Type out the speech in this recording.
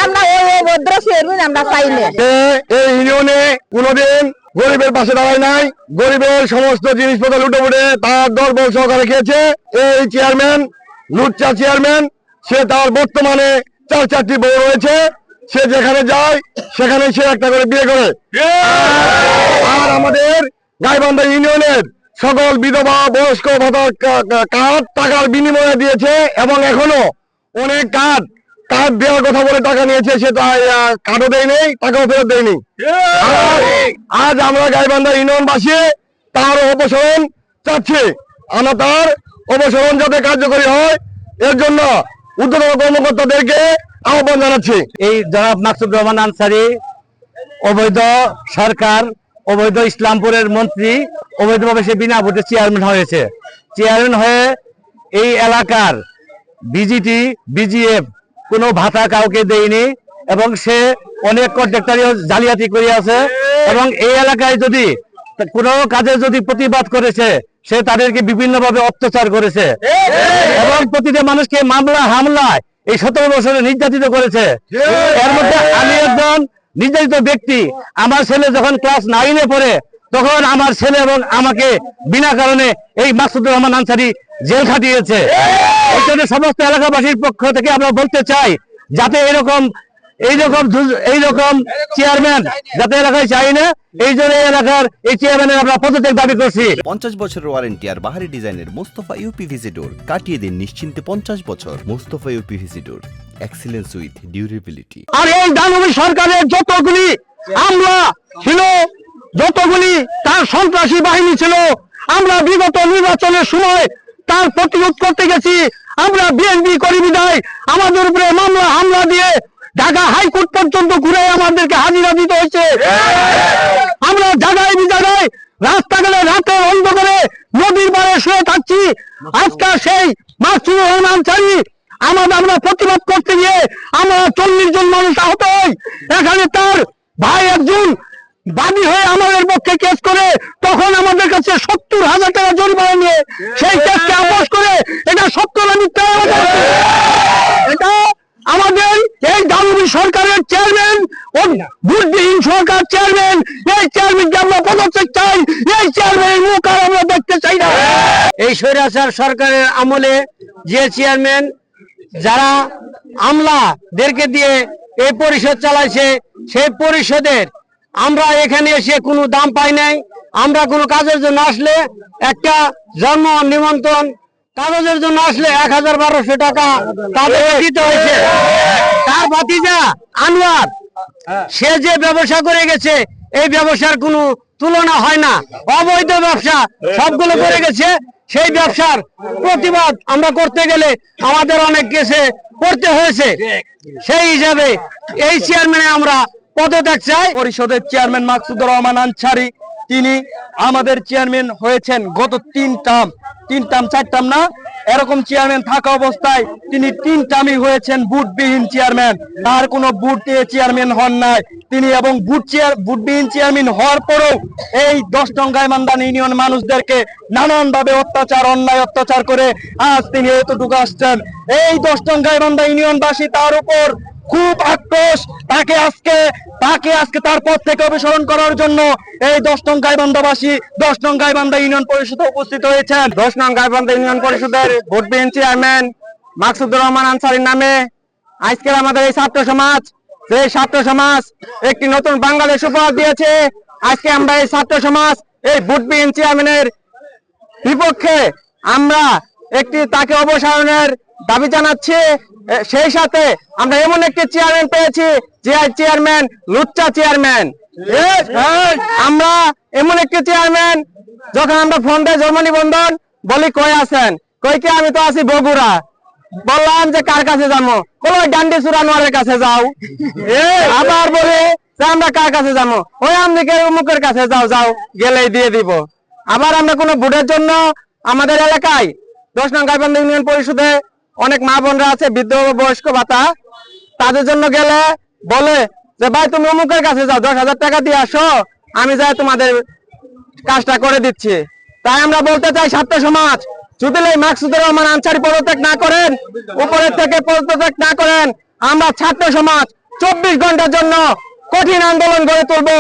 আমরা ওই অভদ্র চেয়ারম্যান আমরা চাই না। এই ইউনিয়নে কোনোদিন গরিবের পাশে দাঁড়ায় নাই, গরিবের সমস্ত জিনিসপত্র লুটে ফুটে তার দরবল সহকারে খেয়েছে। এই চেয়ারম্যান লুচ্চা চেয়ারম্যান, সে তার বর্তমানে 4টি বউ রয়েছে। সে যেখানে যায় সেখানে সে একটা করে বিয়ে করে। আর আমাদের গাইবান্ধা ইউনিয়নের সকল বিধবা বয়স্ক ভাতা কার্ড টাকার বিনিময়ে দিয়েছে এবং এখনো অনেক কার্ড দেওয়ার কথা বলে টাকা নিয়েছে, সে কার্ডও দেয় নেই, টাকাও ফেরত দেয়নি। আজ আমরা গাইবান্ধা ইউনিয়নবাসী তার অপসারণ চাচ্ছি। আমরা তার অপসারণ যাতে কার্যকরী হয় এর জন্য ঊর্ধ্বতন কর্মকর্তাদেরকে আহ্বান জানাচ্ছি। এই জনাব মাকসুদ রহমান আনসারী অবৈধ সরকার, অবৈধ ইসলামপুরের মন্ত্রী, অবৈধভাবে সে বিনা ভোটে চেয়ারম্যান হয়েছে। চেয়ারম্যান হয়ে এই এলাকার বিজিটি বিজিএফ কোনো ভাতা কাউকে দেয়নি এবং সে অনেক কন্ট্রাক্টরিও জালিয়াতি করে আছে এবং এই এলাকায় যদি কোনো কাজে যদি প্রতিবাদ করেছে সে তাদেরকে বিভিন্নভাবে অত্যাচার করেছে এবং প্রতিটা মানুষকে মামলা হামলায় এই 17 বছরে নির্যাতিত করেছে। এর মধ্যে আমি একজন নির্যাতিত ব্যক্তি। আমার ছেলে যখন ক্লাস 9-এ পড়ে তখন আমার ছেলে এবং আমাকে বিনা কারণে এই মাকসুদুর রহমান আনসারী জেল খাটিয়েছে। এই জন্য সমস্ত এলাকাবাসীর পক্ষ থেকে আমরা বলতে চাই যাতে এইরকম চেয়ারম্যান যাতে এলাকায় চাই না। এই জন্য এই এলাকার এই চেয়ারম্যানের আমরা পদত্যাগ দাবি করছি। 50 বছরের ওয়ারেন্টি আর বাহারি ডিজাইনের মুস্তাফা ইউপিভিসি ডোর, কাটিয়ে দিন নিশ্চিন্তে 50 বছর। Mustafa UPVC door, excellence with durability. আর এই দানবী সরকারের যতগুলি আমলা ছিল, যতগুলি তার সন্ত্রাসী বাহিনী ছিল, আমরা বিগত নির্বাচনের সময় তার প্রতিরোধ করতে গেছি। আমরা বিএনপি করি বিদায় আমাদের উপরে মামলা হামলা দিয়ে ঢাকা হাইকোর্ট পর্যন্ত ঘুরে আমাদেরকে হাজিরা দিতে হয়েছে। আমরা জায়গায় বিজায়গায় রাস্তাঘাটে রাতে অন্ধকারে নদীর পাড়ে শুয়ে থাকছি। আজকাল সেই মাকসুদুর রহমান আনসারী আমরা প্রতিবাদ করতে গিয়ে আমরা 40 জন মানুষ আহত হই। এখানে তার ভাই একজন বাদী হয়ে আমাদের পক্ষে কেস করে, তখন আমাদের কাছে 70,000 টাকা জরিমানা নিয়ে সেই কেসকে আপোষ করে এটা সত্য না মিথ্যা এটা আমাদের এই দানবী সরকারের চেয়ারম্যান ও বুদ্ধিহীন সরকার চেয়ারম্যান, এই চেয়ারম্যানকে আমরা পদত্যাগ চাই। এই চেয়ারম্যানের মুখ আর আমরা দেখতে চাই না। এই স্বৈরাচার সরকারের আমলে যে চেয়ারম্যান যারা আমলাদেরকে দিয়ে এই পরিষদ চালাইছে, সেই পরিষদের আমরা এখানে এসে কোনো দাম পাই নাই। আমরা কোনো কাজের জন্য আসলে একটা জন্ম নিমন্ত্রণ কাগজের জন্য আসলে 1000-1200 টাকা তাদের দিতে হয়েছে। তার ভাতিজা আনোয়ার সে যে ব্যবসা করে গেছে এই ব্যবসার কোনো তুলনা হয় না। অবৈধ ব্যবসা সবগুলো করে গেছে। সেই ব্যবসার প্রতিবাদ আমরা করতে গেলে আমাদের অনেক কেসে পড়তে হয়েছে। সেই হিসাবে এই চেয়ারম্যানে আমরা পদত্যাগ চাই। পরিষদের চেয়ারম্যান মাকসুদুর রহমান আনসারী তিনি আমাদের চেয়ারম্যান হয়েছেন গত 3 টার্ম 4 টার্ম না, এরকম চেয়ারম্যান থাকা অবস্থায় তিনি 3 টার্মই হয়েছেন বুটবিহীন চেয়ারম্যান। তার কোনো বুট দিয়ে চেয়ারম্যান হন নাই তিনি এবং বুটবিহীন চেয়ারম্যান হওয়ার পরেও এই 10 নং গাইবান্ধা ইউনিয়ন মানুষদেরকে নানানভাবে অন্যায় অত্যাচার করে আজ তিনি এতটুকু আসছেন। এই 10 নং গাইবান্ধা ইউনিয়নবাসী তার উপর খুব আক্রোশ। তাকে আজকে তার পদ থেকে অপসারণ করার জন্য এই 10 নং গাইবান্ধাবাসী 10 নং গাইবান্ধা ইউনিয়ন পরিষদে উপস্থিত হয়েছেন। 10 নং গাইবান্ধা ইউনিয়ন পরিষদের ভোটবিহীন চেয়ারম্যান মাকসুদুর রহমান আনসারীর নামে আজকের আমাদের এই ছাত্র সমাজ একটি নতুন বাংলাদেশ উপহার দিয়েছে। আজকে আমরা এই ছাত্র সমাজ এই ভোটবিহীন চেয়ারম্যানের বিপক্ষে আমরা তাকে অপসারণের দাবি জানাচ্ছি। সেই সাথে আমরা এমন একটি চেয়ারম্যান পেয়েছি যে চেয়ারম্যান লুচ্চা চেয়ারম্যান। আমরা এমন একটি চেয়ারম্যান যখন আমরা ফোন দেয় জন্ম নিবন্ধন বলি কই আছেন, কই কি আমি তো আছি বগুড়া। বললাম যে কার কাছে যাবো, বলো ডান্ডি চুরানোয়ারের কাছে যাও। আবার বলে আমরা কার কাছে যাবো, ওই আমদিকে মুখের কাছে যাও গেলেই দিয়ে দিব। আবার আমরা কোনো ভোটের জন্য আমাদের এলাকায় 10 নং গাইবান্ধা ইউনিয়ন পরিষদে অনেক মা বোনরা আছে বৃদ্ধ বয়স্ক ভাতা, তাদের জন্য গেলে বলে যে ভাই তুমি অমুকের কাছে যাও 10,000 টাকা দিয়ে আসো, আমি যাই তোমাদের কাজটা করে দিচ্ছি। তাই আমরা বলতে চাই ছাত্র সমাজ যদি এই মাকসুদুর রহমান আনসারী পদত্যাগ না করেন, উপরের থেকে পদত্যাগ না করেন, আমরা ছাত্র সমাজ 24 ঘন্টার জন্য কঠিন আন্দোলন গড়ে তুলবো।